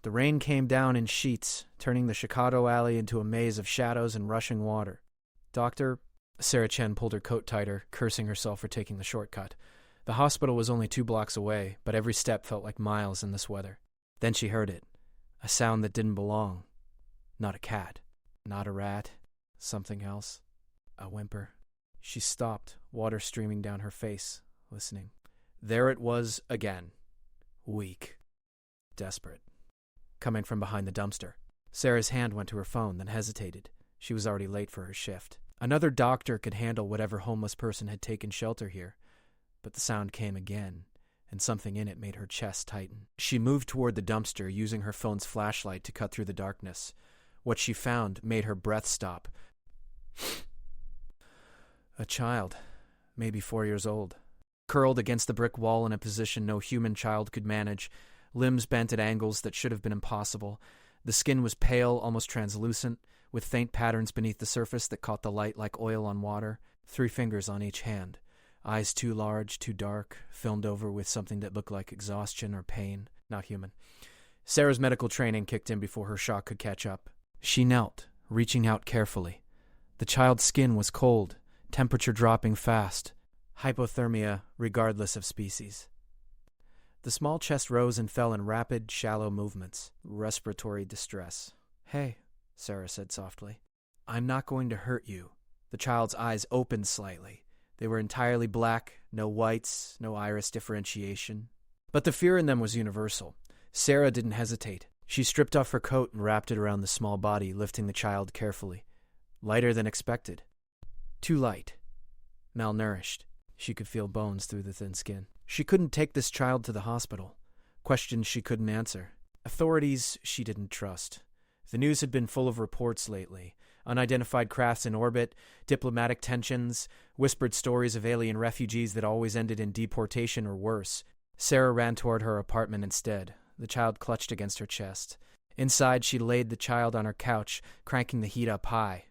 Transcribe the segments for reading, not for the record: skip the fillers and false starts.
The rain came down in sheets, turning the Chicago alley into a maze of shadows and rushing water. "Doctor," Sarah Chen pulled her coat tighter, cursing herself for taking the shortcut. The hospital was only 2 blocks away, but every step felt like miles in this weather. Then she heard it. A sound that didn't belong. Not a cat. Not a rat. Something else. A whimper. She stopped, water streaming down her face, listening. There it was again. Weak. Desperate. Coming from behind the dumpster. Sarah's hand went to her phone, then hesitated. She was already late for her shift. Another doctor could handle whatever homeless person had taken shelter here. But the sound came again, and something in it made her chest tighten. She moved toward the dumpster, using her phone's flashlight to cut through the darkness. What she found made her breath stop. A child, maybe 4 years old, curled against the brick wall in a position no human child could manage, limbs bent at angles that should have been impossible. The skin was pale, almost translucent, with faint patterns beneath the surface that caught the light like oil on water, 3 fingers on each hand. Eyes too large, too dark, filmed over with something that looked like exhaustion or pain. Not human. Sarah's medical training kicked in before her shock could catch up. She knelt, reaching out carefully. The child's skin was cold, temperature dropping fast. Hypothermia, regardless of species. The small chest rose and fell in rapid, shallow movements. Respiratory distress. "Hey," Sarah said softly. "I'm not going to hurt you." The child's eyes opened slightly. They were entirely black, no whites, no iris differentiation. But the fear in them was universal. Sarah didn't hesitate. She stripped off her coat and wrapped it around the small body, lifting the child carefully. Lighter than expected. Too light. Malnourished. She could feel bones through the thin skin. She couldn't take this child to the hospital. Questions she couldn't answer. Authorities she didn't trust. The news had been full of reports lately. Unidentified crafts in orbit, diplomatic tensions, whispered stories of alien refugees that always ended in deportation or worse. Sarah ran toward her apartment instead. The child clutched against her chest. Inside, she laid the child on her couch, cranking the heat up high.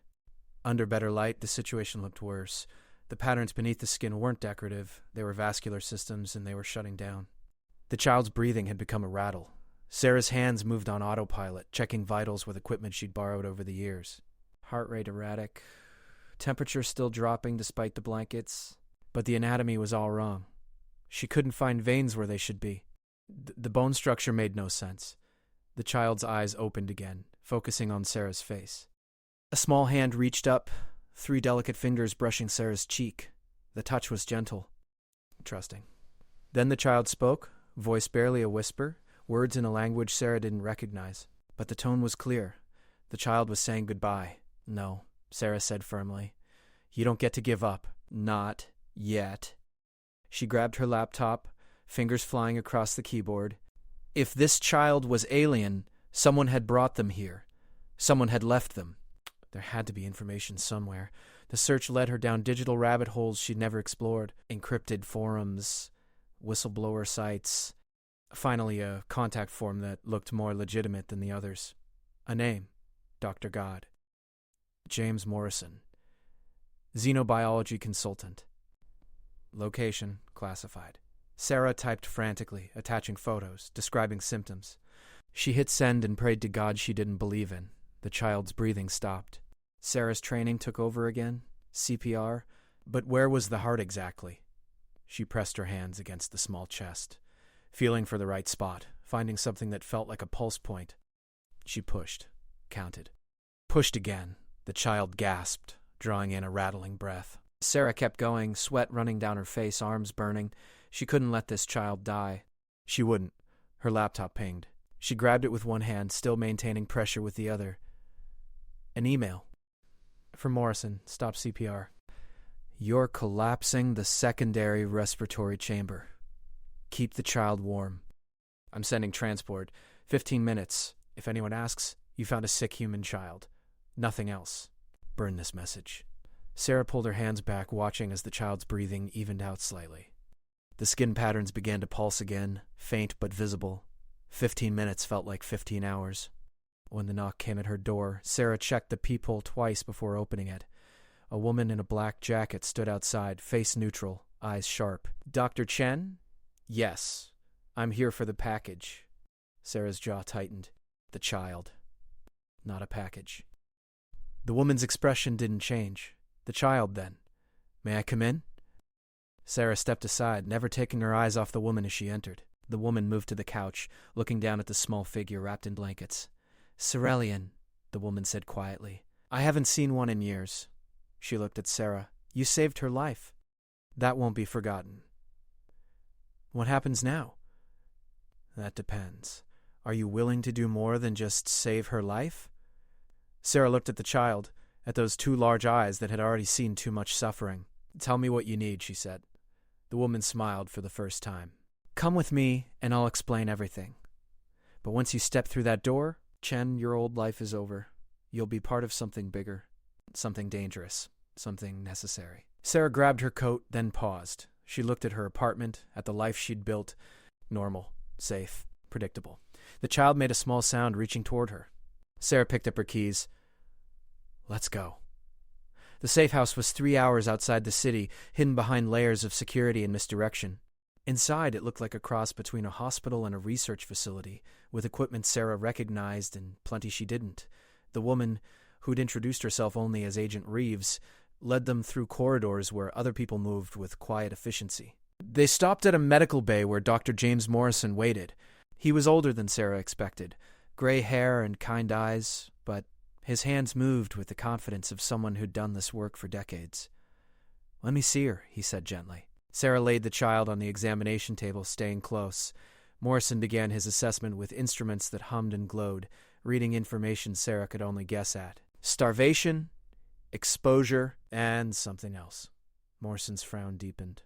Under better light, the situation looked worse. The patterns beneath the skin weren't decorative. They were vascular systems, and they were shutting down. The child's breathing had become a rattle. Sarah's hands moved on autopilot, checking vitals with equipment she'd borrowed over the years. Heart rate erratic. Temperature still dropping despite the blankets. But the anatomy was all wrong. She couldn't find veins where they should be. The bone structure made no sense. The child's eyes opened again, focusing on Sarah's face. A small hand reached up, 3 delicate fingers brushing Sarah's cheek. The touch was gentle, trusting. Then the child spoke, voice barely a whisper, words in a language Sarah didn't recognize. But the tone was clear. The child was saying goodbye. "No," Sarah said firmly. "You don't get to give up. Not yet." She grabbed her laptop, fingers flying across the keyboard. If this child was alien, someone had brought them here. Someone had left them. There had to be information somewhere. The search led her down digital rabbit holes she'd never explored. Encrypted forums, whistleblower sites. Finally, a contact form that looked more legitimate than the others. A name. Dr. God. James Morrison. Xenobiology consultant. Location classified. Sarah typed frantically, attaching photos, describing symptoms. She hit send and prayed to God she didn't believe in. The child's breathing stopped. Sarah's training took over again. CPR. But where was the heart exactly? She pressed her hands against the small chest, feeling for the right spot, finding something that felt like a pulse point. She pushed, counted. Pushed again. The child gasped, drawing in a rattling breath. Sarah kept going, sweat running down her face, arms burning. She couldn't let this child die. She wouldn't. Her laptop pinged. She grabbed it with one hand, still maintaining pressure with the other. An email. From Morrison. Stop CPR. You're collapsing the secondary respiratory chamber. Keep the child warm. I'm sending transport. 15 minutes. If anyone asks, you found a sick human child. Nothing else. Burn this message. Sarah pulled her hands back, watching as the child's breathing evened out slightly. The skin patterns began to pulse again, faint but visible. 15 minutes felt like 15 hours. When the knock came at her door, Sarah checked the peephole twice before opening it. A woman in a black jacket stood outside, face neutral, eyes sharp. Dr. Chen? Yes. I'm here for the package. Sarah's jaw tightened. The child. Not a package. The woman's expression didn't change. The child, then. May I come in? Sarah stepped aside, never taking her eyes off the woman as she entered. The woman moved to the couch, looking down at the small figure wrapped in blankets. Cerellian, the woman said quietly. I haven't seen one in years. She looked at Sarah. You saved her life. That won't be forgotten. What happens now? That depends. Are you willing to do more than just save her life? Sarah looked at the child, at those two large eyes that had already seen too much suffering. Tell me what you need, she said. The woman smiled for the first time. Come with me, and I'll explain everything. But once you step through that door, Chen, your old life is over. You'll be part of something bigger, something dangerous, something necessary. Sarah grabbed her coat, then paused. She looked at her apartment, at the life she'd built. Normal, safe, predictable. The child made a small sound, reaching toward her. Sarah picked up her keys. Let's go. The safe house was 3 hours outside the city, hidden behind layers of security and misdirection. Inside, it looked like a cross between a hospital and a research facility, with equipment Sarah recognized and plenty she didn't. The woman, who'd introduced herself only as Agent Reeves, led them through corridors where other people moved with quiet efficiency. They stopped at a medical bay where Dr. James Morrison waited. He was older than Sarah expected, gray hair and kind eyes, but his hands moved with the confidence of someone who'd done this work for decades. Let me see her, he said gently. Sarah laid the child on the examination table, staying close. Morrison began his assessment with instruments that hummed and glowed, reading information Sarah could only guess at. Starvation, exposure, and something else. Morrison's frown deepened.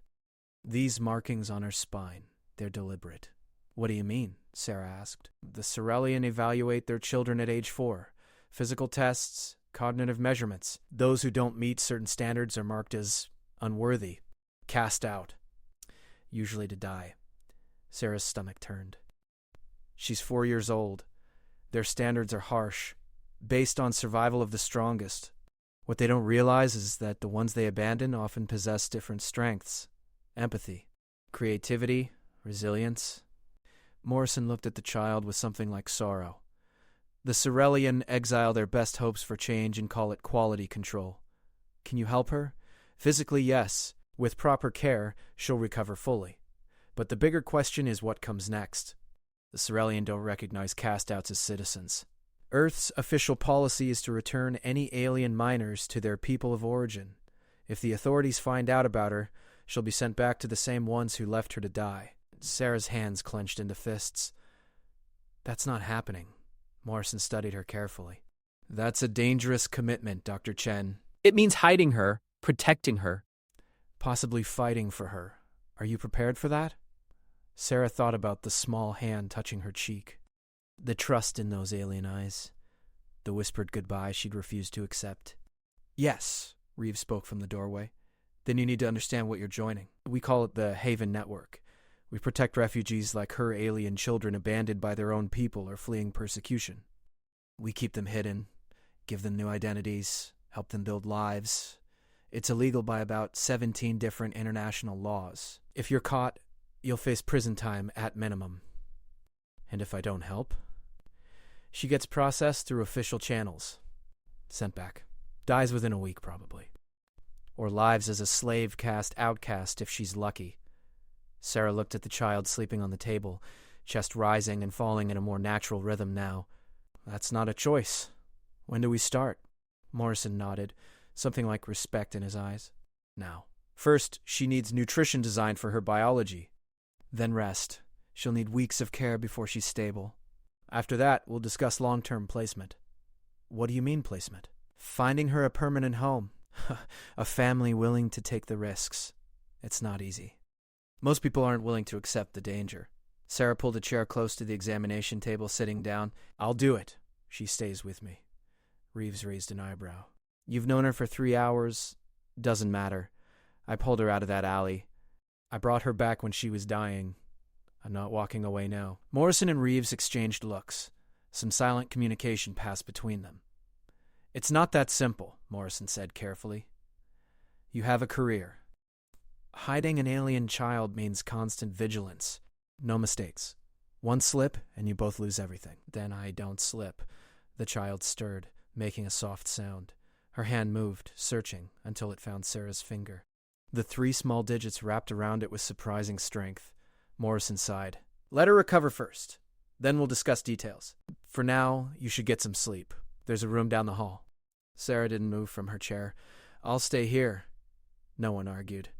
These markings on her spine, they're deliberate. What do you mean? Sarah asked. The Cerellian evaluate their children at age 4. Physical tests, cognitive measurements. Those who don't meet certain standards are marked as unworthy, cast out, usually to die. Sarah's stomach turned. She's 4 years old. Their standards are harsh, based on survival of the strongest. What they don't realize is that the ones they abandon often possess different strengths. Empathy, creativity, resilience. Morrison looked at the child with something like sorrow. The Cerellian exile their best hopes for change and call it quality control. Can you help her? Physically, yes. With proper care, she'll recover fully. But the bigger question is what comes next. The Cerellian don't recognize cast-outs as citizens. Earth's official policy is to return any alien minors to their people of origin. If the authorities find out about her, she'll be sent back to the same ones who left her to die. Sarah's hands clenched into fists. That's not happening. Morrison studied her carefully. That's a dangerous commitment, Dr. Chen. It means hiding her, protecting her. Possibly fighting for her. Are you prepared for that? Sarah thought about the small hand touching her cheek. The trust in those alien eyes. The whispered goodbye she'd refused to accept. Yes, Reeves spoke from the doorway. Then you need to understand what you're joining. We call it the Haven Network. We protect refugees like her alien children abandoned by their own people or fleeing persecution. We keep them hidden, give them new identities, help them build lives. It's illegal by about 17 different international laws. If you're caught, you'll face prison time at minimum. And if I don't help? She gets processed through official channels. Sent back. Dies within a week, probably. Or lives as a slave caste outcast if she's lucky. Sarah looked at the child sleeping on the table, chest rising and falling in a more natural rhythm now. That's not a choice. When do we start? Morrison nodded, something like respect in his eyes. Now. First, she needs nutrition designed for her biology. Then rest. She'll need weeks of care before she's stable. After that, we'll discuss long-term placement. What do you mean placement? Finding her a permanent home. A family willing to take the risks. It's not easy. Most people aren't willing to accept the danger. Sarah pulled a chair close to the examination table, sitting down. I'll do it. She stays with me. Reeves raised an eyebrow. You've known her for 3 hours. Doesn't matter. I pulled her out of that alley. I brought her back when she was dying. I'm not walking away now. Morrison and Reeves exchanged looks. Some silent communication passed between them. It's not that simple, Morrison said carefully. You have a career. Hiding an alien child means constant vigilance. No mistakes. One slip, and you both lose everything. Then I don't slip. The child stirred, making a soft sound. Her hand moved, searching, until it found Sarah's finger. The 3 small digits wrapped around it with surprising strength. Morrison sighed. Let her recover first. Then we'll discuss details. For now, you should get some sleep. There's a room down the hall. Sarah didn't move from her chair. I'll stay here. No one argued.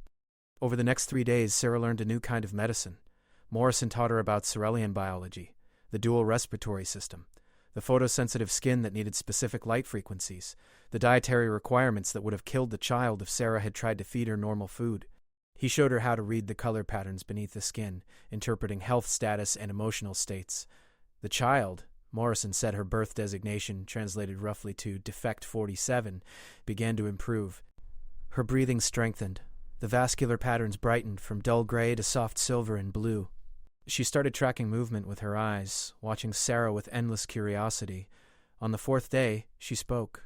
Over the next 3 days, Sarah learned a new kind of medicine. Morrison taught her about Cerulean biology, the dual respiratory system, the photosensitive skin that needed specific light frequencies, the dietary requirements that would have killed the child if Sarah had tried to feed her normal food. He showed her how to read the color patterns beneath the skin, interpreting health status and emotional states. The child, Morrison said her birth designation, translated roughly to defect 47, began to improve. Her breathing strengthened. The vascular patterns brightened from dull gray to soft silver and blue. She started tracking movement with her eyes, watching Sarah with endless curiosity. On the 4th day, she spoke.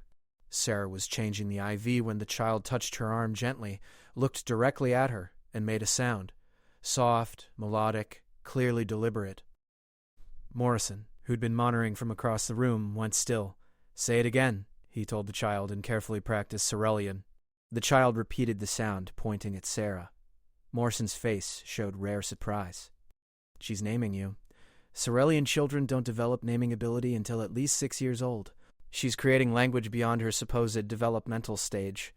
Sarah was changing the IV when the child touched her arm gently, looked directly at her, and made a sound. Soft, melodic, clearly deliberate. Morrison, who'd been monitoring from across the room, went still. Say it again, he told the child and carefully practiced Cerulean. The child repeated the sound, pointing at Sarah. Morrison's face showed rare surprise. She's naming you. Cerulean children don't develop naming ability until at least 6 years old. She's creating language beyond her supposed developmental stage.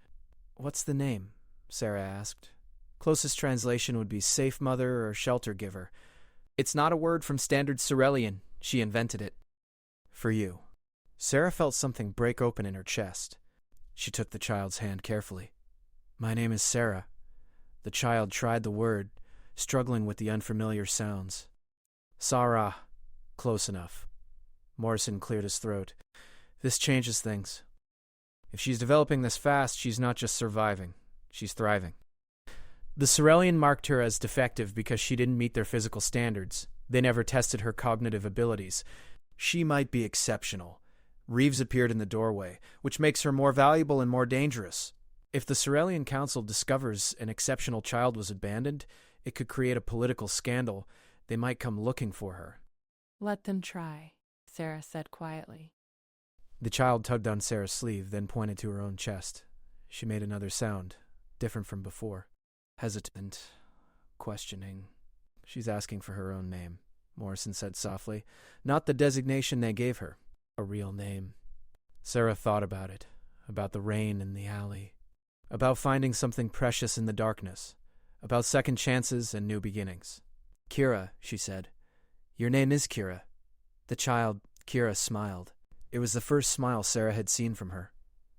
What's the name? Sarah asked. Closest translation would be safe mother or shelter giver. It's not a word from standard Cerulean. She invented it. For you. Sarah felt something break open in her chest. She took the child's hand carefully. My name is Sarah. The child tried the word, struggling with the unfamiliar sounds. Sarah. Close enough. Morrison cleared his throat. This changes things. If she's developing this fast, she's not just surviving. She's thriving. The Cerulean marked her as defective because she didn't meet their physical standards. They never tested her cognitive abilities. She might be exceptional. Reeves appeared in the doorway, which makes her more valuable and more dangerous. If the Cerulean Council discovers an exceptional child was abandoned, it could create a political scandal. They might come looking for her. Let them try, Sarah said quietly. The child tugged on Sarah's sleeve, then pointed to her own chest. She made another sound, different from before. Hesitant, questioning. She's asking for her own name, Morrison said softly. Not the designation they gave her. A real name. Sarah thought about it, about the rain in the alley, about finding something precious in the darkness, about second chances and new beginnings. Kira, she said. Your name is Kira. The child, Kira, smiled. It was the first smile Sarah had seen from her.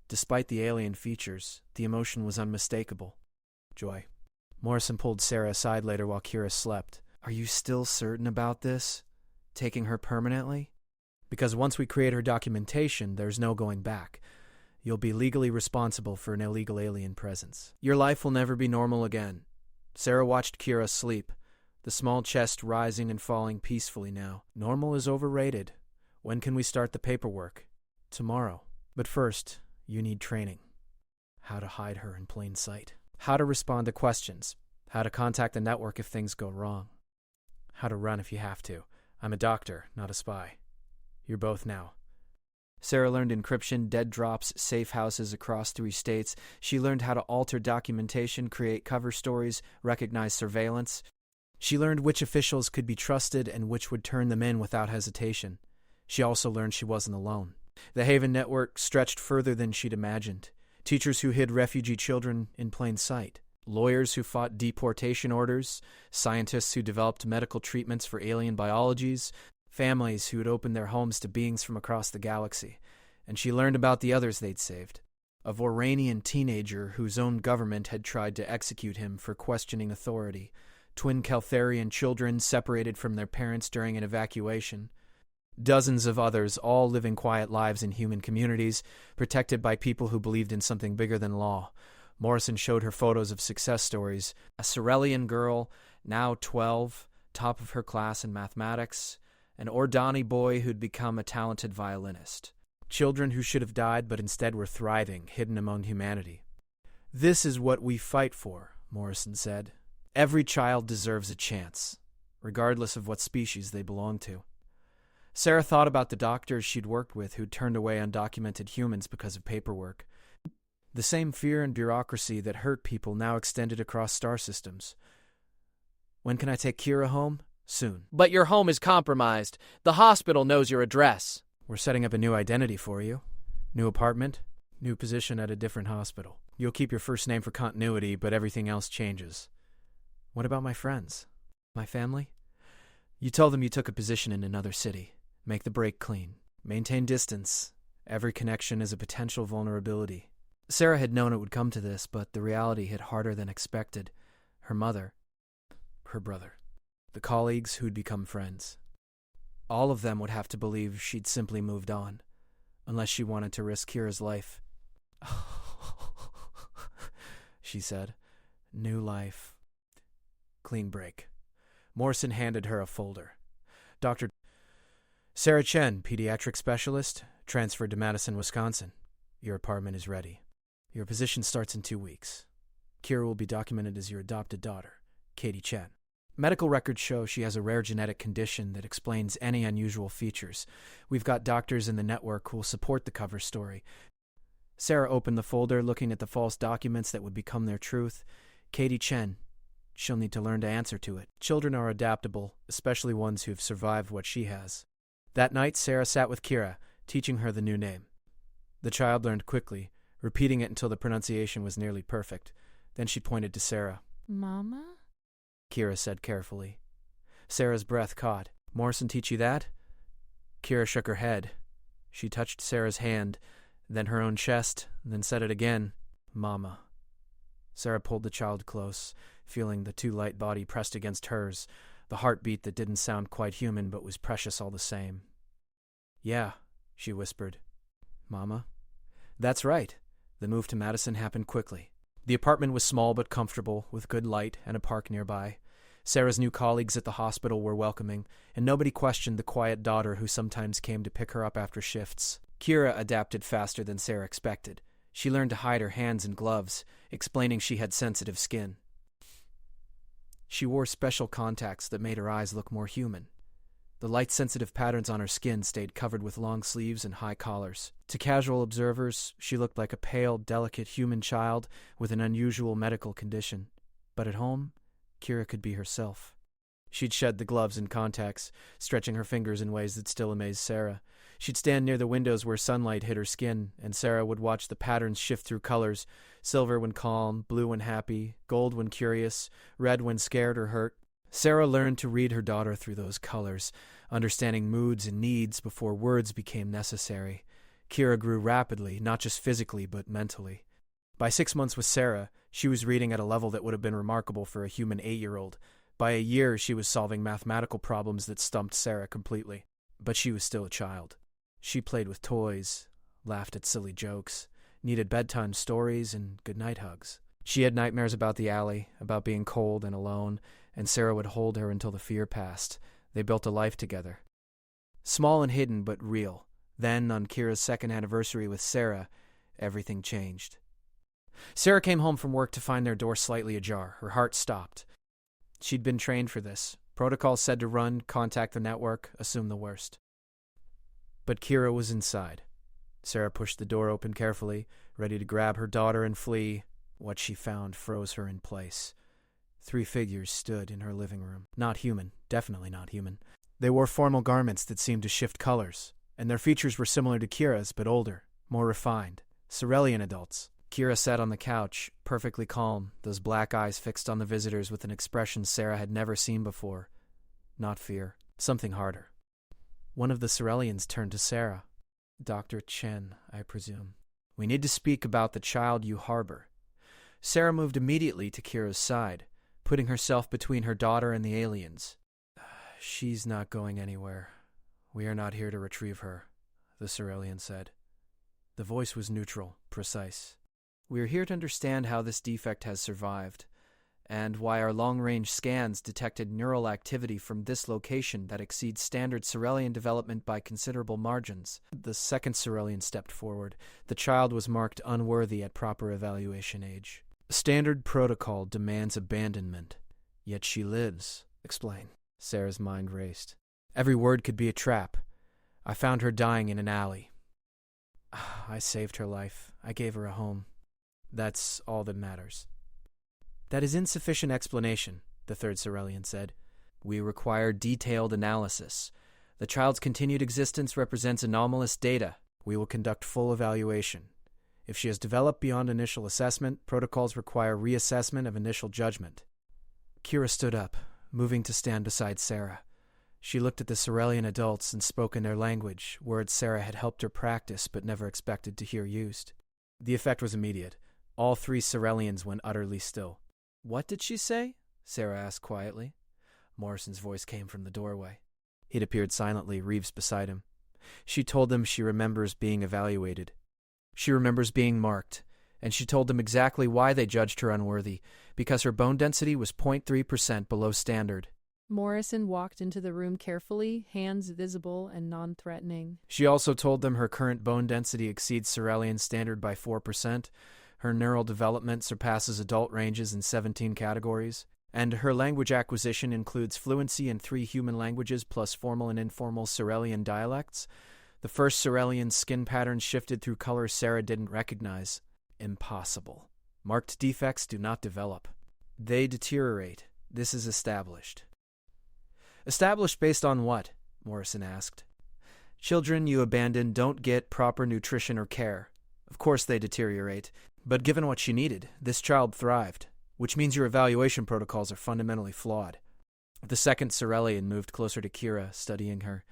Despite the alien features, the emotion was unmistakable. Joy. Morrison pulled Sarah aside later while Kira slept. Are you still certain about this? Taking her permanently? Because once we create her documentation, there's no going back. You'll be legally responsible for an illegal alien presence. Your life will never be normal again. Sarah watched Kira sleep, the small chest rising and falling peacefully now. Normal is overrated. When can we start the paperwork? Tomorrow. But first, you need training. How to hide her in plain sight. How to respond to questions. How to contact the network if things go wrong. How to run if you have to. I'm a doctor, not a spy. You're both now. Sarah learned encryption, dead drops, safe houses across 3 states. She learned how to alter documentation, create cover stories, recognize surveillance. She learned which officials could be trusted and which would turn them in without hesitation. She also learned she wasn't alone. The Haven network stretched further than she'd imagined. Teachers who hid refugee children in plain sight. Lawyers who fought deportation orders. Scientists who developed medical treatments for alien biologies. Families who had opened their homes to beings from across the galaxy. And she learned about the others they'd saved. A Voranian teenager whose own government had tried to execute him for questioning authority. Twin Keltharian children separated from their parents during an evacuation. Dozens of others, all living quiet lives in human communities, protected by people who believed in something bigger than law. Morrison showed her photos of success stories. A Cerulean girl, now 12, top of her class in mathematics. An Ordani boy who'd become a talented violinist. Children who should have died but instead were thriving, hidden among humanity. This is what we fight for, Morrison said. Every child deserves a chance. regardless of what species they belong to. Sarah thought about the doctors she'd worked with who'd turned away undocumented humans because of paperwork. The same fear and bureaucracy that hurt people now extended across star systems. When can I take Kira home? Soon. But your home is compromised. The hospital knows your address. We're setting up a new identity for you. New apartment, new position at a different hospital. You'll keep your first name for continuity, but everything else changes. What about my friends? My family? You tell them you took a position in another city. Make the break clean. Maintain distance. Every connection is a potential vulnerability. Sarah had known it would come to this, but the reality hit harder than expected. Her mother, her brother, the colleagues who'd become friends. All of them would have to believe she'd simply moved on, unless she wanted to risk Kira's life. She said, "New life. Clean break." Morrison handed her a folder. Dr. Sarah Chen, pediatric specialist, transferred to Madison, Wisconsin. Your apartment is ready. Your position starts in 2 weeks. Kira will be documented as your adopted daughter, Katie Chen. Medical records show she has a rare genetic condition that explains any unusual features. We've got doctors in the network who will support the cover story. Sarah opened the folder, looking at the false documents that would become their truth. Katie Chen. She'll need to learn to answer to it. Children are adaptable, especially ones who've survived what she has. That night, Sarah sat with Kira, teaching her the new name. The child learned quickly, repeating it until the pronunciation was nearly perfect. Then she pointed to Sarah. Mama? Kira said carefully. Sarah's breath caught. Morrison teach you that? Kira shook her head. She touched Sarah's hand, then her own chest, then said it again. Mama. Sarah pulled the child close, feeling the too light body pressed against hers, the heartbeat that didn't sound quite human but was precious all the same. Yeah, she whispered. Mama? That's right. The move to Madison happened quickly. The apartment was small but comfortable, with good light and a park nearby. Sarah's new colleagues at the hospital were welcoming, and nobody questioned the quiet daughter who sometimes came to pick her up after shifts. Kira adapted faster than Sarah expected. She learned to hide her hands in gloves, explaining she had sensitive skin. She wore special contacts that made her eyes look more human. The light-sensitive patterns on her skin stayed covered with long sleeves and high collars. To casual observers, she looked like a pale, delicate human child with an unusual medical condition. But at home, Kira could be herself. She'd shed the gloves and contacts, stretching her fingers in ways that still amazed Sarah. She'd stand near the windows where sunlight hit her skin, and Sarah would watch the patterns shift through colors, silver when calm, blue when happy, gold when curious, red when scared or hurt. Sarah learned to read her daughter through those colors, understanding moods and needs before words became necessary. Kira grew rapidly, not just physically but mentally. By 6 months with Sarah, she was reading at a level that would have been remarkable for a human 8-year-old. By a year, she was solving mathematical problems that stumped Sarah completely. But she was still a child. She played with toys, laughed at silly jokes, needed bedtime stories and goodnight hugs. She had nightmares about the alley, about being cold and alone, and Sarah would hold her until the fear passed. They built a life together. Small and hidden, but real. Then, on Kira's 2nd anniversary with Sarah, everything changed. Sarah came home from work to find their door slightly ajar. Her heart stopped. She'd been trained for this. Protocol said to run, contact the network, assume the worst. But Kira was inside. Sarah pushed the door open carefully, ready to grab her daughter and flee. What she found froze her in place. 3 figures stood in her living room. Not human, definitely not human. They wore formal garments that seemed to shift colors, and their features were similar to Kira's, but older, more refined. Cerealian adults. Kira sat on the couch, perfectly calm, those black eyes fixed on the visitors with an expression Sarah had never seen before. Not fear, something harder. One of the Cerealians turned to Sarah. Dr. Chen, I presume. We need to speak about the child you harbor. Sarah moved immediately to Kira's side, putting herself between her daughter and the aliens. She's not going anywhere. We are not here to retrieve her, the Cerealian said. The voice was neutral, precise. We are here to understand how this defect has survived, and why our long-range scans detected neural activity from this location that exceeds standard Cerealian development by considerable margins. The 2nd Cerealian stepped forward. The child was marked unworthy at proper evaluation age. Standard protocol demands abandonment, yet she lives. Explain. Sarah's mind raced. Every word could be a trap. I found her dying in an alley. I saved her life. I gave her a home. That's all that matters. That is insufficient explanation, the third Cerellian said. We require detailed analysis. The child's continued existence represents anomalous data. We will conduct full evaluation. If she has developed beyond initial assessment, protocols require reassessment of initial judgment. Kira stood up, moving to stand beside Sarah. She looked at the Cerellian adults and spoke in their language, words Sarah had helped her practice but never expected to hear used. The effect was immediate. All three Cerellians went utterly still. What did she say? Sarah asked quietly. Morrison's voice came from the doorway. He'd appeared silently, Reeves beside him. She told them she remembers being evaluated. She remembers being marked, and she told them exactly why they judged her unworthy, because her bone density was 0.3% below standard. Morrison walked into the room carefully, hands visible and non-threatening. She also told them her current bone density exceeds Cerellian standard by 4%, her neural development surpasses adult ranges in 17 categories, and her language acquisition includes fluency in 3 human languages plus formal and informal Cerellian dialects. The first Cerellian skin patterns shifted through colors Sarah didn't recognize. Impossible. Marked defects do not develop. They deteriorate. This is established. Established based on what? Morrison asked. Children you abandon don't get proper nutrition or care. Of course they deteriorate, but given what she needed, this child thrived, which means your evaluation protocols are fundamentally flawed. The second Cerellian moved closer to Kira, studying her.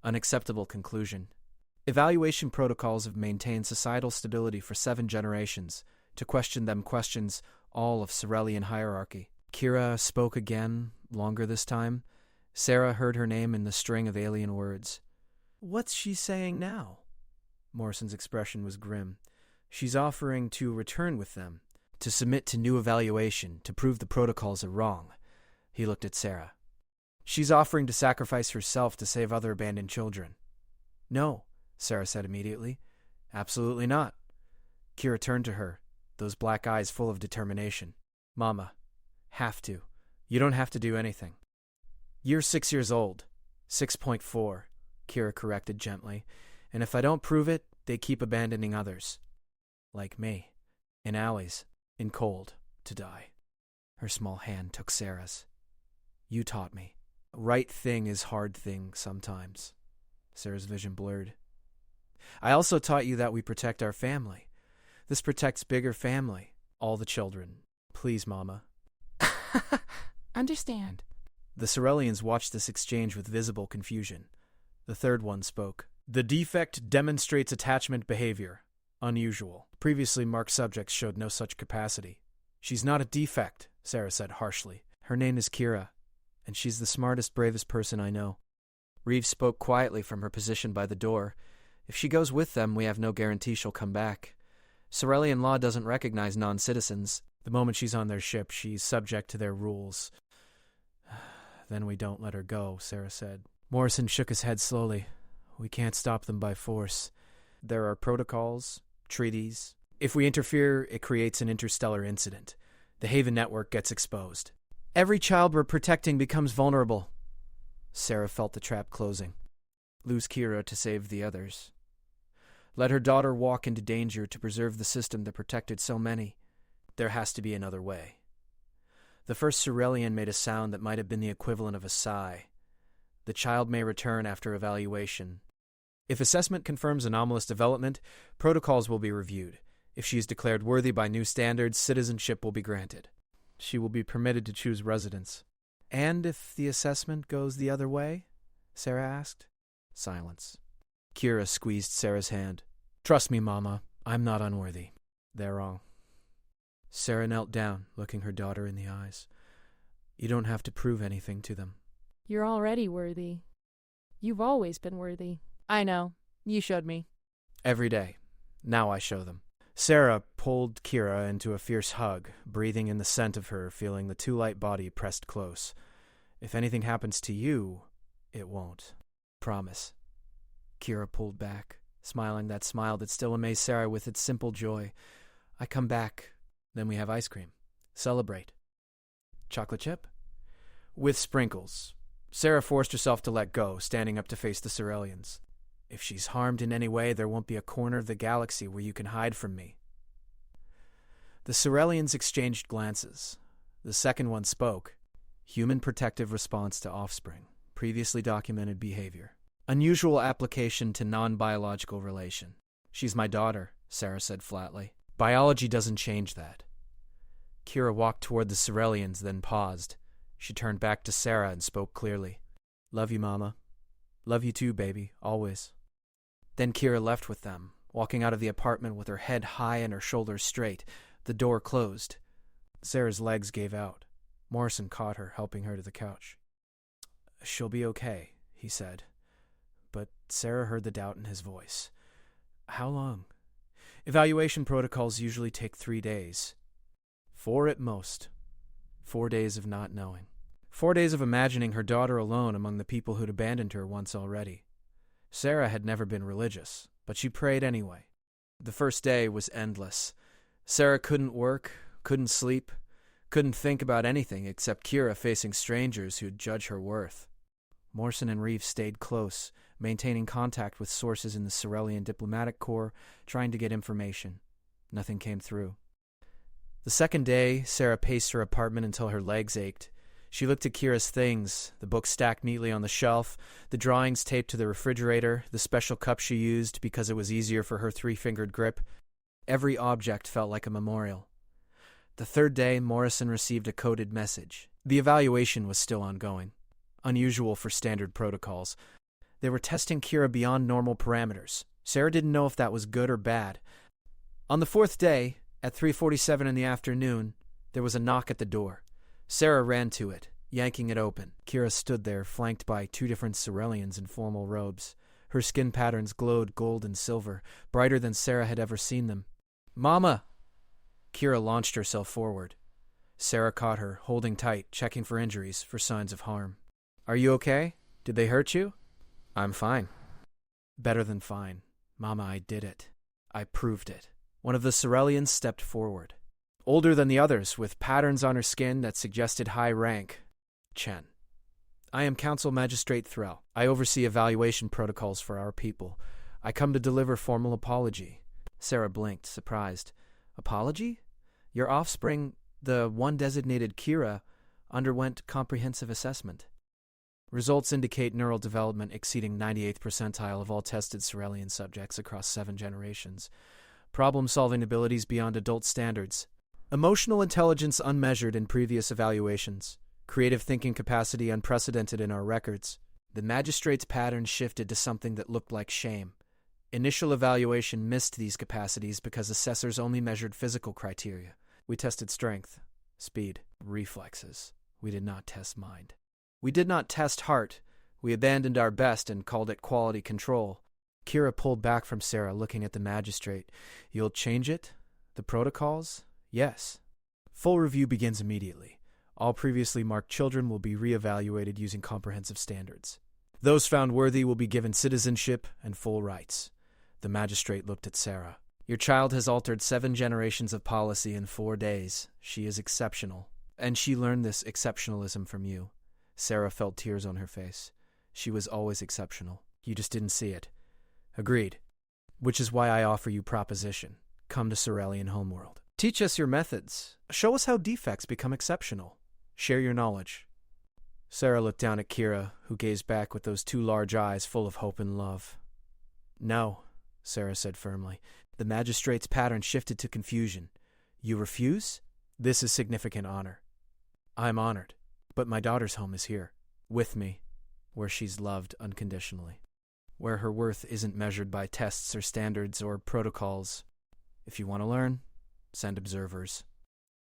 Unacceptable conclusion. Evaluation protocols have maintained societal stability for 7 generations. To question them questions all of Cerellian hierarchy. Kira spoke again, longer this time. Sarah heard her name in the string of alien words. What's she saying now? Morrison's expression was grim. She's offering to return with them, to submit to new evaluation, to prove the protocols are wrong. He looked at Sarah. She's offering to sacrifice herself to save other abandoned children. No, Sarah said immediately. Absolutely not. Kira turned to her, those black eyes full of determination. Mama, have to. You don't have to do anything. You're 6 years old. 6.4, Kira corrected gently. And if I don't prove it, they keep abandoning others. Like me. In alleys. In cold. To die. Her small hand took Sarah's. You taught me. Right thing is hard thing sometimes. Sarah's vision blurred. I also taught you that we protect our family. This protects bigger family. All the children. Please, Mama. Understand. The Cerellians watched this exchange with visible confusion. The third one spoke. The defect demonstrates attachment behavior. Unusual. Previously marked subjects showed no such capacity. She's not a defect, Sarah said harshly. Her name is Kira, and she's the smartest, bravest person I know. Reeves spoke quietly from her position by the door. If she goes with them, we have no guarantee she'll come back. Cerellian law doesn't recognize non-citizens. The moment she's on their ship, she's subject to their rules. Then we don't let her go, Sarah said. Morrison shook his head slowly. We can't stop them by force. There are protocols, treaties. If we interfere, it creates an interstellar incident. The Haven network gets exposed. Every child we're protecting becomes vulnerable. Sarah felt the trap closing. Lose Kira to save the others. Let her daughter walk into danger to preserve the system that protected so many. There has to be another way. The first Cerellian made a sound that might have been the equivalent of a sigh. The child may return after evaluation. If assessment confirms anomalous development, protocols will be reviewed. If she is declared worthy by new standards, citizenship will be granted. She will be permitted to choose residence. And if the assessment goes the other way? Sarah asked. Silence. Kira squeezed Sarah's hand. Trust me, Mama. I'm not unworthy. They're wrong. Sarah knelt down, looking her daughter in the eyes. You don't have to prove anything to them. You're already worthy. You've always been worthy. I know. You showed me. Every day. Now I show them. Sarah pulled Kira into a fierce hug, breathing in the scent of her, feeling the too light body pressed close. If anything happens to you, it won't. Promise. Kira pulled back, smiling that smile that still amazed Sarah with its simple joy. I come back. Then we have ice cream. Celebrate. Chocolate chip? With sprinkles. Sarah forced herself to let go, standing up to face the Cerelians. If she's harmed in any way, there won't be a corner of the galaxy where you can hide from me. The Cerelians exchanged glances. The second one spoke. Human protective response to offspring. Previously documented behavior. Unusual application to non-biological relation. She's my daughter, Sarah said flatly. Biology doesn't change that. Kira walked toward the Cerelians, then paused. She turned back to Sarah and spoke clearly. Love you, Mama. Love you too, baby, always. Then Kira left with them, walking out of the apartment with her head high and her shoulders straight. The door closed. Sarah's legs gave out. Morrison caught her, helping her to the couch. She'll be okay, he said. But Sarah heard the doubt in his voice. How long? Evaluation protocols usually take 3 days. 4 at most. 4 days of not knowing. 4 days of imagining her daughter alone among the people who'd abandoned her once already. Sarah had never been religious, but she prayed anyway. The first day was endless. Sarah couldn't work, couldn't sleep, couldn't think about anything except Kira facing strangers who'd judge her worth. Morrison and Reeves stayed close, maintaining contact with sources in the Cerelian diplomatic corps, trying to get information. Nothing came through. The second day, Sarah paced her apartment until her legs ached. She looked at Kira's things, the books stacked neatly on the shelf, the drawings taped to the refrigerator, the special cup she used because it was easier for her 3-fingered grip. Every object felt like a memorial. The third day, Morrison received a coded message. The evaluation was still ongoing. Unusual for standard protocols. They were testing Kira beyond normal parameters. Sarah didn't know if that was good or bad. On the fourth day, at 3:47 in the afternoon, there was a knock at the door. Sarah ran to it, yanking it open. Kira stood there, flanked by 2 different Cerelians in formal robes. Her skin patterns glowed gold and silver, brighter than Sarah had ever seen them. Mama! Kira launched herself forward. Sarah caught her, holding tight, checking for injuries, for signs of harm. Are you okay? Did they hurt you? I'm fine. Better than fine. Mama, I did it. I proved it. One of the Cerelians stepped forward. Older than the others, with patterns on her skin that suggested high rank. Chen. I am Council Magistrate Threll. I oversee evaluation protocols for our people. I come to deliver formal apology. Sarah blinked, surprised. Apology? Your offspring, the one designated Kira, underwent comprehensive assessment. Results indicate neural development exceeding 98th percentile of all tested Cerelian subjects across 7 generations. Problem-solving abilities beyond adult standards. Emotional intelligence unmeasured in previous evaluations. Creative thinking capacity unprecedented in our records. The magistrate's pattern shifted to something that looked like shame. Initial evaluation missed these capacities because assessors only measured physical criteria. We tested strength, speed, reflexes. We did not test mind. We did not test heart. We abandoned our best and called it quality control. Kira pulled back from Sarah, looking at the magistrate. You'll change it? The protocols? Yes. Full review begins immediately. All previously marked children will be re-evaluated using comprehensive standards. Those found worthy will be given citizenship and full rights. The magistrate looked at Sarah. Your child has altered 7 generations of policy in 4 days. She is exceptional. And she learned this exceptionalism from you. Sarah felt tears on her face. She was always exceptional. You just didn't see it. Agreed. Which is why I offer you proposition. Come to Cerelian homeworld. Teach us your methods. Show us how defects become exceptional. Share your knowledge. Sarah looked down at Kira, who gazed back with those 2 large eyes full of hope and love. No, Sarah said firmly. The magistrate's pattern shifted to confusion. You refuse? This is significant honor. I'm honored, but my daughter's home is here, with me, where she's loved unconditionally, where her worth isn't measured by tests or standards or protocols. If you want to learn, send observers,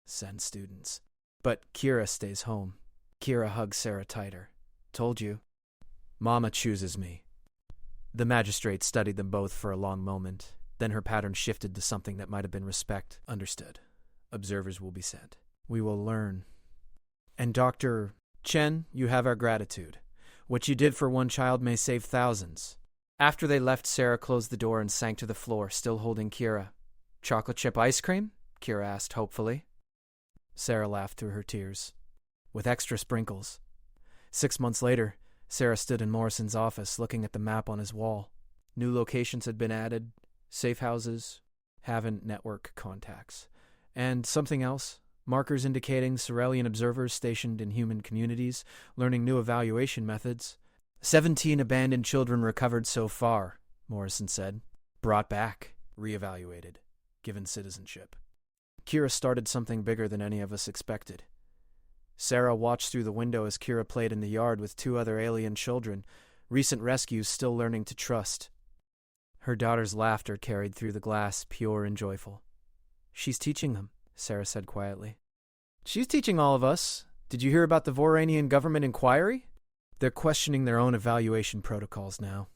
send students. But Kira stays home. Kira hugs Sarah tighter. Told you. Mama chooses me. The magistrate studied them both for a long moment. Then her pattern shifted to something that might have been respect. Understood. Observers will be sent. We will learn. And Dr. Chen, you have our gratitude. What you did for one child may save thousands. After they left, Sarah closed the door and sank to the floor, still holding Kira. Chocolate chip ice cream? Kira asked hopefully. Sarah laughed through her tears. With extra sprinkles. 6 months later, Sarah stood in Morrison's office looking at the map on his wall. New locations had been added, safe houses, haven't network contacts. And something else, markers indicating Sorelian observers stationed in human communities, learning new evaluation methods. 17 abandoned children recovered so far, Morrison said. Brought back, reevaluated, given citizenship. Kira started something bigger than any of us expected. Sarah watched through the window as Kira played in the yard with 2 other alien children, recent rescues still learning to trust. Her daughter's laughter carried through the glass, pure and joyful. She's teaching them, Sarah said quietly. She's teaching all of us. Did you hear about the Voranian government inquiry? They're questioning their own evaluation protocols now.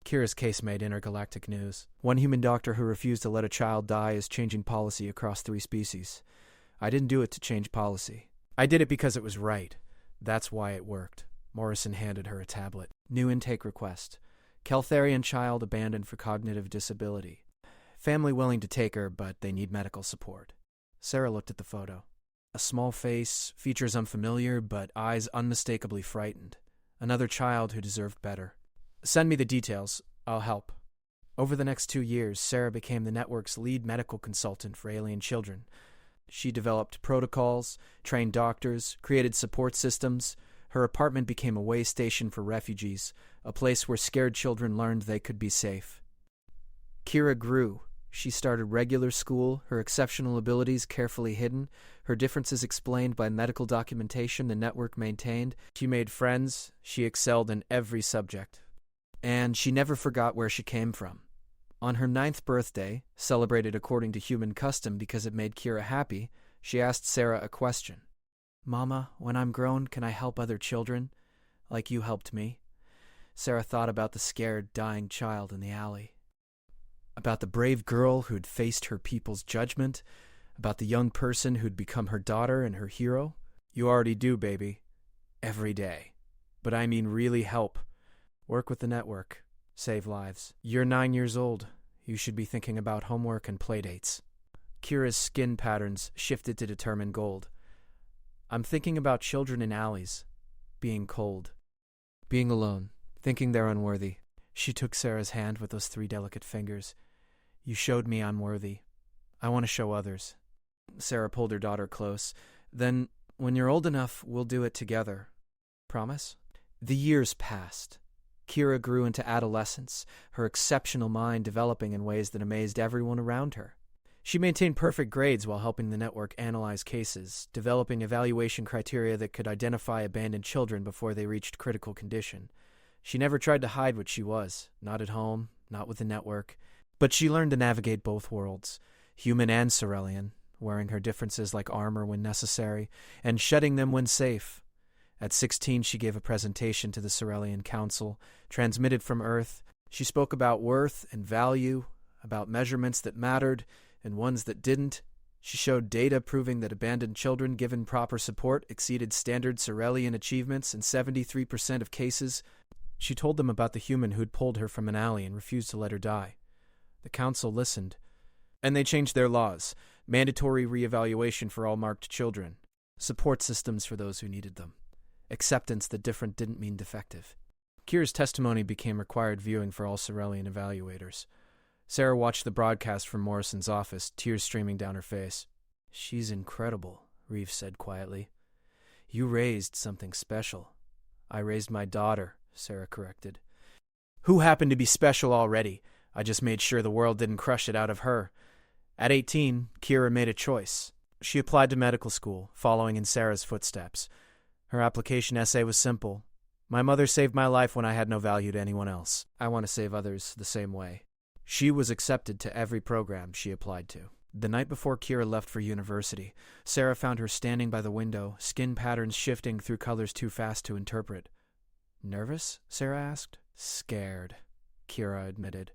Kira's case made intergalactic news. One human doctor who refused to let a child die is changing policy across 3 species. I didn't do it to change policy. I did it because it was right. That's why it worked. Morrison handed her a tablet. New intake request. Keltharian child abandoned for cognitive disability. Family willing to take her, but they need medical support. Sarah looked at the photo. A small face, features unfamiliar, but eyes unmistakably frightened. Another child who deserved better. Send me the details. I'll help. Over the next 2 years, Sarah became the network's lead medical consultant for alien children. She developed protocols, trained doctors, created support systems. Her apartment became a way station for refugees, a place where scared children learned they could be safe. Kira grew. She started regular school, her exceptional abilities carefully hidden, her differences explained by medical documentation the network maintained. She made friends. She excelled in every subject. And she never forgot where she came from. On her 9th birthday, celebrated according to human custom because it made Kira happy, she asked Sarah a question. Mama, when I'm grown, can I help other children, like you helped me? Sarah thought about the scared, dying child in the alley. About the brave girl who'd faced her people's judgment, about the young person who'd become her daughter and her hero. You already do, baby. Every day. But I mean really help. Work with the network. Save lives. You're 9 years old. You should be thinking about homework and playdates. Kira's skin patterns shifted to determine gold. I'm thinking about children in alleys. Being cold. Being alone. Thinking they're unworthy. She took Sarah's hand with those 3 delicate fingers. You showed me I'm worthy. I want to show others. Sarah pulled her daughter close. Then, when you're old enough, we'll do it together. Promise? The years passed. Kira grew into adolescence, her exceptional mind developing in ways that amazed everyone around her. She maintained perfect grades while helping the network analyze cases, developing evaluation criteria that could identify abandoned children before they reached critical condition. She never tried to hide what she was, not at home, not with the network. But she learned to navigate both worlds, human and Sorelian, wearing her differences like armor when necessary, and shedding them when safe. At 16, she gave a presentation to the Sorelian Council, transmitted from Earth. She spoke about worth and value, about measurements that mattered and ones that didn't. She showed data proving that abandoned children given proper support exceeded standard Sorelian achievements in 73% of cases. She told them about the human who'd pulled her from an alley and refused to let her die. The council listened. And they changed their laws. Mandatory reevaluation for all marked children. Support systems for those who needed them. Acceptance that different didn't mean defective. Kira's testimony became required viewing for all Sorelian evaluators. Sarah watched the broadcast from Morrison's office, tears streaming down her face. She's incredible, Reeves said quietly. You raised something special. I raised my daughter, Sarah corrected. Who happened to be special already? I just made sure the world didn't crush it out of her. At 18, Kira made a choice. She applied to medical school, following in Sarah's footsteps. Her application essay was simple. My mother saved my life when I had no value to anyone else. I want to save others the same way. She was accepted to every program she applied to. The night before Kira left for university, Sarah found her standing by the window, skin patterns shifting through colors too fast to interpret. Nervous? Sarah asked. Scared, Kira admitted.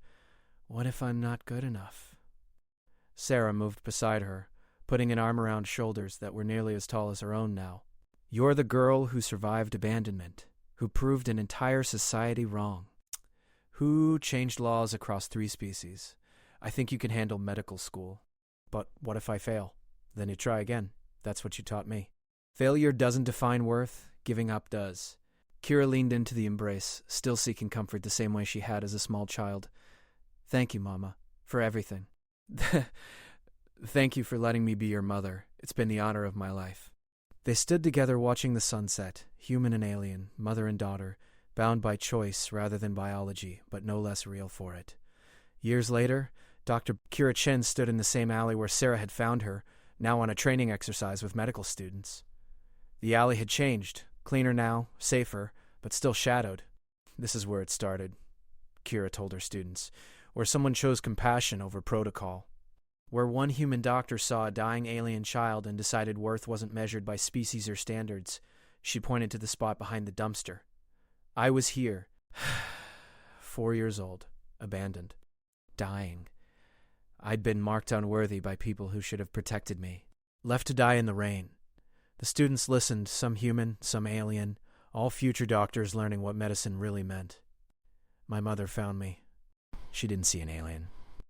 What if I'm not good enough? Sarah moved beside her, putting an arm around shoulders that were nearly as tall as her own now. You're the girl who survived abandonment, who proved an entire society wrong, who changed laws across 3 species. I think you can handle medical school. But what if I fail? Then you try again. That's what you taught me. Failure doesn't define worth, giving up does. Kira leaned into the embrace, still seeking comfort the same way she had as a small child. Thank you, Mama, for everything. Thank you for letting me be your mother. It's been the honor of my life. They stood together watching the sunset, human and alien, mother and daughter, bound by choice rather than biology, but no less real for it. Years later, Dr. Kira Chen stood in the same alley where Sarah had found her, now on a training exercise with medical students. The alley had changed, cleaner now, safer, but still shadowed. This is where it started, Kira told her students, where someone chose compassion over protocol. Where one human doctor saw a dying alien child and decided worth wasn't measured by species or standards. She pointed to the spot behind the dumpster. I was here. 4 years old, abandoned, dying. I'd been marked unworthy by people who should have protected me. Left to die in the rain. The students listened, some human, some alien, all future doctors learning what medicine really meant. My mother found me. She didn't see an alien.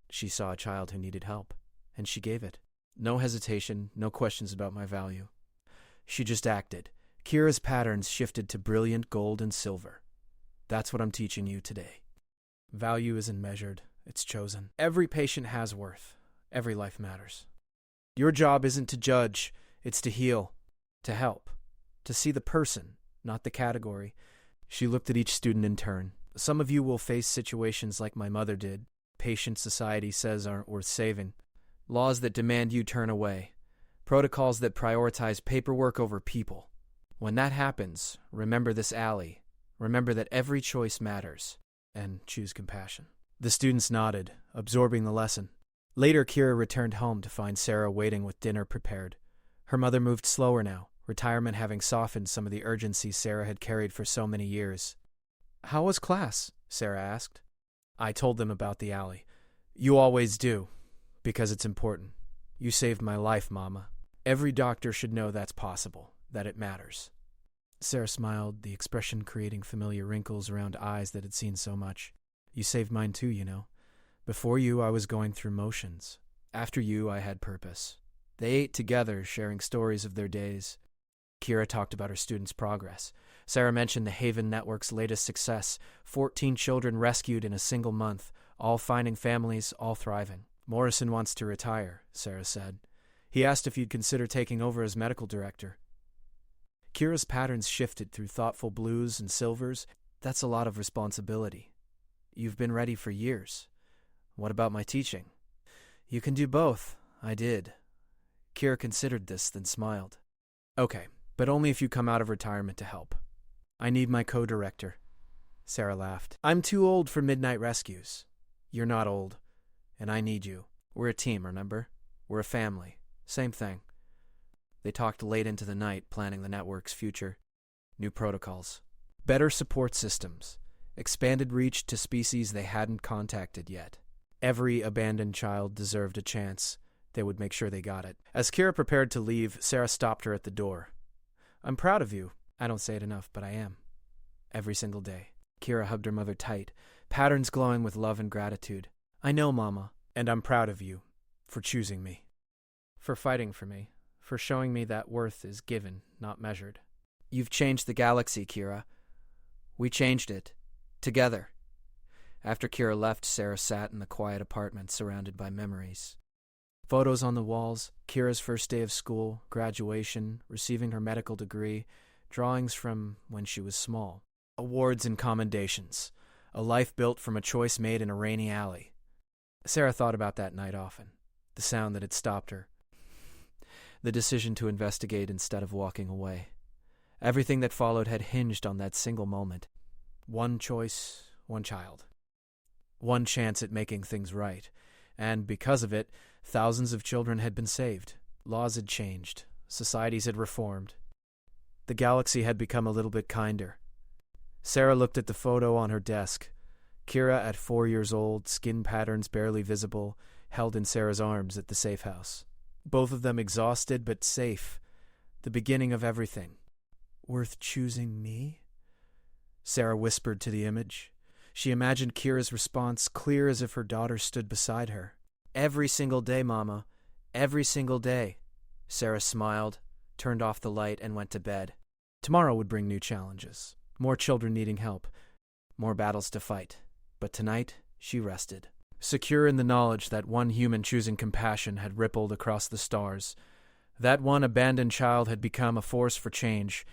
She saw a child who needed help, and she gave it. No hesitation, no questions about my value. She just acted. Kira's patterns shifted to brilliant gold and silver. That's what I'm teaching you today. Value isn't measured, it's chosen. Every patient has worth. Every life matters. Your job isn't to judge, it's to heal, to help, to see the person, not the category. She looked at each student in turn. Some of you will face situations like my mother did. Patients society says aren't worth saving. Laws that demand you turn away. Protocols that prioritize paperwork over people. When that happens, remember this alley. Remember that every choice matters. And choose compassion. The students nodded, absorbing the lesson. Later, Kira returned home to find Sarah waiting with dinner prepared. Her mother moved slower now, retirement having softened some of the urgency Sarah had carried for so many years. How was class? Sarah asked. I told them about the alley. You always do, because it's important. You saved my life, Mama. Every doctor should know that's possible, that it matters. Sarah smiled, the expression creating familiar wrinkles around eyes that had seen so much. You saved mine too, you know. Before you, I was going through motions. After you, I had purpose. They ate together, sharing stories of their days. Kira talked about her students' progress. Sarah mentioned the Haven Network's latest success, 14 children rescued in a single month, all finding families, all thriving. Morrison wants to retire, Sarah said. He asked if you'd consider taking over as medical director. Kira's patterns shifted through thoughtful blues and silvers. That's a lot of responsibility. You've been ready for years. What about my teaching? You can do both. I did. Kira considered this, then smiled. Okay, but only if you come out of retirement to help. I need my co-director. Sarah laughed. I'm too old for midnight rescues. You're not old, and I need you. We're a team, remember? We're a family. Same thing. They talked late into the night, planning the network's future. New protocols. Better support systems. Expanded reach to species they hadn't contacted yet. Every abandoned child deserved a chance. They would make sure they got it. As Kira prepared to leave, Sarah stopped her at the door. I'm proud of you. I don't say it enough, but I am. Every single day. Kira hugged her mother tight, patterns glowing with love and gratitude. I know, Mama, and I'm proud of you for choosing me. For fighting for me. For showing me that worth is given, not measured. You've changed the galaxy, Kira. We changed it. Together. After Kira left, Sarah sat in the quiet apartment surrounded by memories. Photos on the walls, Kira's first day of school, graduation, receiving her medical degree, drawings from when she was small. Awards and commendations. A life built from a choice made in a rainy alley. Sarah thought about that night often. The sound that had stopped her. The decision to investigate instead of walking away. Everything that followed had hinged on that single moment. One choice, one child. One chance at making things right. And because of it, thousands of children had been saved. Laws had changed. Societies had reformed. The galaxy had become a little bit kinder. Sarah looked at the photo on her desk. Kira at 4 years old, skin patterns barely visible, held in Sarah's arms at the safe house. Both of them exhausted but safe. The beginning of everything. Worth choosing me? Sarah whispered to the image. She imagined Kira's response, clear as if her daughter stood beside her. Every single day, Mama. Every single day. Sarah smiled, turned off the light, and went to bed. Tomorrow would bring new challenges. More children needing help. More battles to fight. But tonight, she rested, secure in the knowledge that one human choosing compassion had rippled across the stars. That one abandoned child had become a force for change.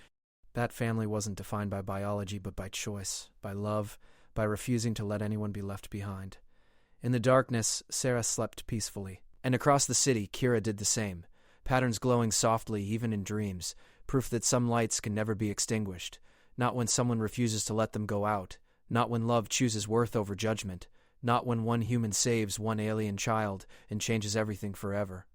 That family wasn't defined by biology, but by choice, by love, by refusing to let anyone be left behind. In the darkness, Sarah slept peacefully. And across the city, Kira did the same, patterns glowing softly even in dreams, proof that some lights can never be extinguished, not when someone refuses to let them go out, not when love chooses worth over judgment, not when one human saves one alien child and changes everything forever.